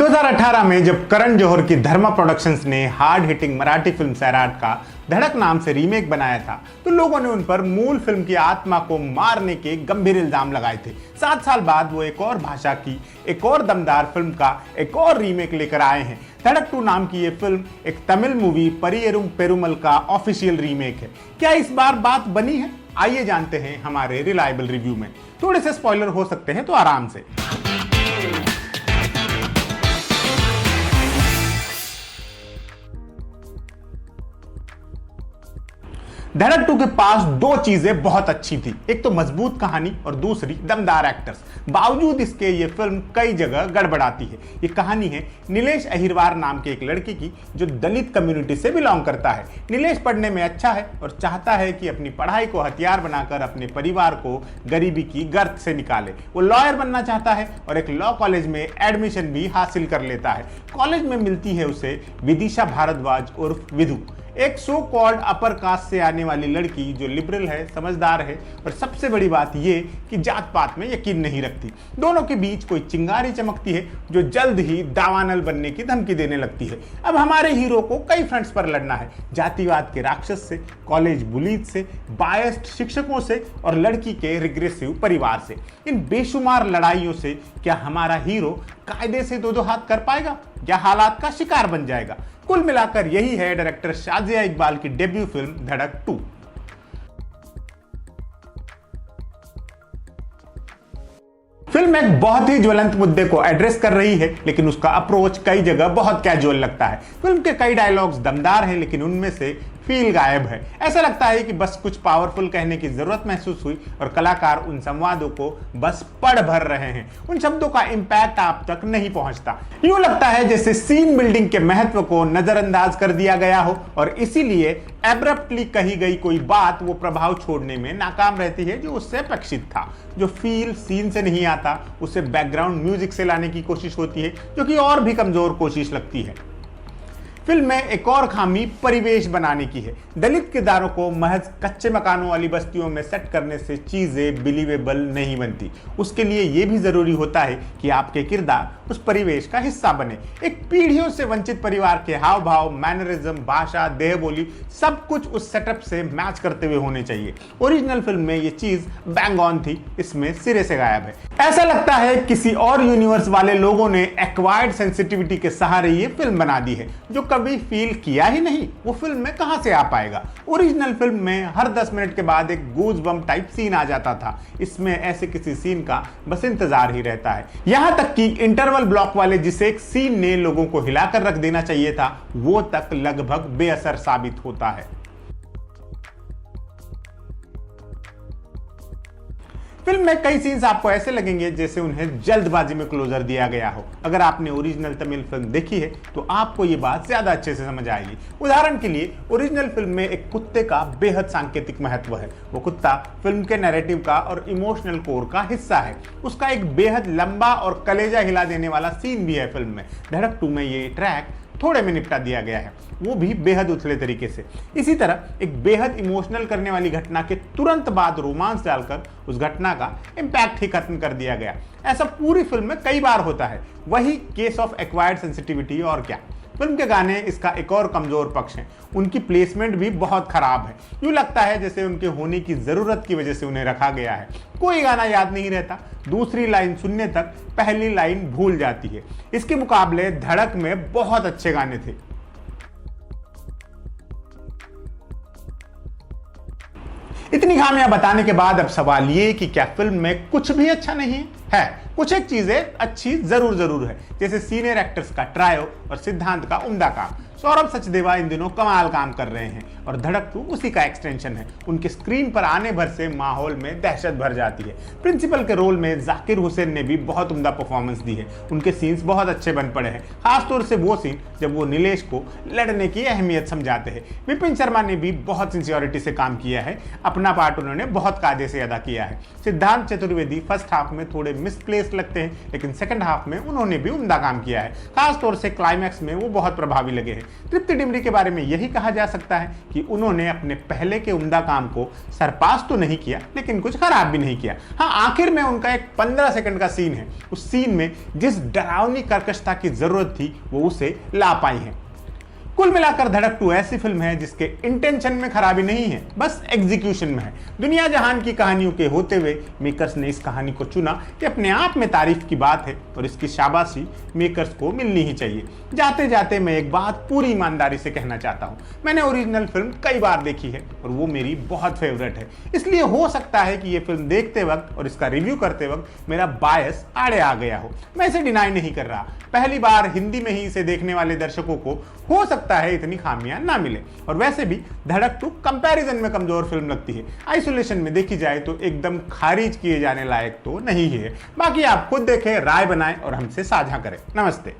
2018 में जब करण जौहर की धर्मा प्रोडक्शंस ने hard hitting Marathi film Sairat का धड़क नाम से रीमेक बनाया था तो लोगों ने उन पर मूल फिल्म की आत्मा को मारने के गंभीर इल्जाम लगाए थे। 7 साल बाद वो एक और भाषा की एक और दमदार फिल्म का एक और रीमेक लेकर आए हैं। धड़क 2 नाम की ये फिल्म एक तमिल मूवी परियेरुम पेरुमल का ऑफिशियल रीमेक है। क्या इस बार बात बनी है? आइए जानते हैं हमारे रिलायबल रिव्यू में। थोड़े से स्पॉइलर हो सकते हैं तो आराम से। धड़क 2 के पास 2 चीजें बहुत अच्छी थी, एक तो मजबूत कहानी और दूसरी दमदार एक्टर्स। बावजूद इसके ये फिल्म कई जगह गड़बड़ाती है। ये कहानी है नीलेश अहिरवार नाम के एक लड़के की जो दलित कम्युनिटी से बिलोंग करता है। नीलेश पढ़ने में अच्छा है और चाहता है कि अपनी पढ़ाई को हथियार बनाकर अपने परिवार को गरीबी की गर्त से निकाले। वो लॉयर बनना चाहता है और एक लॉ कॉलेज में एडमिशन भी हासिल कर लेता है। कॉलेज में मिलती है उसे विदिशा भारद्वाज उर्फ विधु, एक सो कॉल्ड अपर कास्ट से आने वाली लड़की जो लिबरल है, समझदार है और सबसे बड़ी बात ये कि जात पात में यकीन नहीं रखती। दोनों के बीच कोई चिंगारी चमकती है जो जल्द ही दावानल बनने की धमकी देने लगती है। अब हमारे हीरो को कई फ्रंट्स पर लड़ना है, जातिवाद के राक्षस से, कॉलेज बुलीज से, बायस्ड शिक्षकों से और लड़की के रिग्रेसिव परिवार से। इन बेशुमार लड़ाइयों से क्या हमारा हीरो कायदे से दो हाथ कर पाएगा या हालात का शिकार बन जाएगा? कुल मिलाकर यही है डायरेक्टर शाजिया इकबाल की डेब्यू फिल्म धड़क 2। फिल्म एक बहुत ही ज्वलंत मुद्दे को एड्रेस कर रही है, लेकिन उसका अप्रोच कई जगह बहुत कैजुअल लगता है। फिल्म के कई डायलॉग्स दमदार हैं, लेकिन उनमें से फील गायब है। ऐसा लगता है कि बस कुछ पावरफुल कहने की जरूरत महसूस हुई और कलाकार उन संवादों को बस पढ़ भर रहे हैं। उन शब्दों का इंपैक्ट आप तक नहीं पहुंचता। यूं लगता है जैसे सीन बिल्डिंग के महत्व को नजरअंदाज कर दिया गया हो और इसीलिए एब्रप्टली कही गई कोई बात वो प्रभाव छोड़ने में नाकाम रहती है जो उससे अपेक्षित था। जो फील सीन से नहीं आता उसे बैकग्राउंड म्यूजिक से लाने की कोशिश होती है, जो कि और भी कमजोर कोशिश लगती है। फिल्म में एक और खामी परिवेश बनाने की है। दलित किरदारों को महज कच्चे मकानों वाली बस्तियों में सेट करने से चीजें बिलीवेबल नहीं बनती। उसके लिए यह भी जरूरी होता है कि आपके किरदार उस परिवेश का हिस्सा बने। एक पीढ़ियों से वंचित परिवार के हाव भाव, मैनरिज्म, भाषा, देह बोली सब कुछ उस सेटअप से मैच करते हुए होने चाहिए। ओरिजिनल फिल्म में ये चीज बैंग ऑन थी, इसमें सिरे से गायब है। ऐसा लगता है किसी और यूनिवर्स वाले लोगों ने एक्वायर्ड सेंसिटिविटी के सहारे ये फिल्म बना दी है। जो कभी फील किया ही नहीं वो फिल्म में कहां से आ पाएगा? ओरिजिनल फिल्म में हर 10 मिनट के बाद एक गूज बम टाइप सीन आ जाता था। इसमें ऐसे किसी सीन का बस इंतजार ही रहता है। यहां तक कि इंटरवल ब्लॉक वाले जिसे एक सीन ने लोगों को हिलाकर रख देना चाहिए था वो तक लगभग बेअसर साबित होता है। फिल्म में कई सीन्स आपको ऐसे लगेंगे जैसे उन्हें जल्दबाजी में क्लोजर दिया गया हो। अगर आपने ओरिजिनल तमिल फिल्म देखी है तो आपको ये बात ज्यादा अच्छे से समझ आएगी। उदाहरण के लिए ओरिजिनल फिल्म में एक कुत्ते का बेहद सांकेतिक महत्व है। वो कुत्ता फिल्म के नैरेटिव का और इमोशनल कोर का हिस्सा है। उसका एक बेहद लंबा और कलेजा हिला देने वाला सीन भी है फिल्म में। धड़क 2 में ये ट्रैक थोड़े में निपटा दिया गया है, वो भी बेहद उथले तरीके से। इसी तरह एक बेहद इमोशनल करने वाली घटना के तुरंत बाद रोमांस डालकर उस घटना का इंपैक्ट ही खत्म कर दिया गया। ऐसा पूरी फिल्म में कई बार होता है। वही केस ऑफ एक्वायर्ड सेंसिटिविटी और क्या। फिल्म के गाने इसका एक और कमजोर पक्ष है। उनकी प्लेसमेंट भी बहुत खराब है। यूं लगता है जैसे उनके होने की जरूरत की वजह से उन्हें रखा गया है। कोई गाना याद नहीं रहता, दूसरी लाइन सुनने तक पहली लाइन भूल जाती है। इसके मुकाबले धड़क में बहुत अच्छे गाने थे। इतनी खामियां बताने के बाद अब सवाल ये कि क्या फिल्म में कुछ भी अच्छा नहीं है? कुछ एक चीजें अच्छी जरूर है, जैसे सीनियर एक्टर्स का ट्रायो और सिद्धांत का उम्दा काम। सौरभ सचदेवा इन दिनों कमाल काम कर रहे हैं और धड़क 2 उसी का एक्सटेंशन है। उनके स्क्रीन पर आने भर से माहौल में दहशत भर जाती है। प्रिंसिपल के रोल में जाकिर हुसैन ने भी बहुत उम्दा परफॉर्मेंस दी है। उनके सीन्स बहुत अच्छे बन पड़े हैं, खासतौर से वो सीन जब वो नीलेश को लड़ने की अहमियत समझाते हैं। विपिन शर्मा ने भी बहुत सिंसियोरिटी से काम किया है। अपना पार्ट उन्होंने बहुत कायदे से अदा किया है। सिद्धांत चतुर्वेदी फर्स्ट हाफ में थोड़े मिसप्लेस लगते हैं, लेकिन सेकंड हाफ में उन्होंने भी उम्दा काम किया है। खासतौर से क्लाइमैक्स में वो बहुत प्रभावी लगे हैं। तृप्ति डिमरी के बारे में यही कहा जा सकता है कि उन्होंने अपने पहले के उम्दा काम को सरपास तो नहीं किया, लेकिन कुछ खराब भी नहीं किया। हाँ, आखिर में उनका एक 15 सेकंड का सीन है, उस सीन में जिस डरावनी कर्कशता की जरूरत थी वो उसे ला पाई है। कुल मिलाकर धड़क 2 ऐसी फिल्म है जिसके इंटेंशन में खराबी नहीं है, बस एग्जीक्यूशन में है। दुनिया जहान की कहानियों के होते हुए मेकर्स ने इस कहानी को चुना कि अपने आप में तारीफ की बात है और इसकी शाबाशी मेकर्स को मिलनी ही चाहिए। जाते जाते मैं एक बात पूरी ईमानदारी से कहना चाहता हूँ, मैंने ओरिजिनल फिल्म कई बार देखी है और वो मेरी बहुत फेवरेट है। इसलिए हो सकता है कि ये फिल्म देखते वक्त और इसका रिव्यू करते वक्त मेरा बायस आड़े आ गया हो। मैं इसे डिनाई नहीं कर रहा, पहली बार हिंदी में ही इसे देखने वाले दर्शकों को हो सकता है इतनी खामियां ना मिले। और वैसे भी धड़क 2 कंपैरिजन में कमजोर फिल्म लगती है। आइसोलेशन में देखी जाए तो एकदम खारिज किए जाने लायक तो नहीं है। बाकी आप खुद देखें, राय बनाएं और हमसे साझा करें। नमस्ते।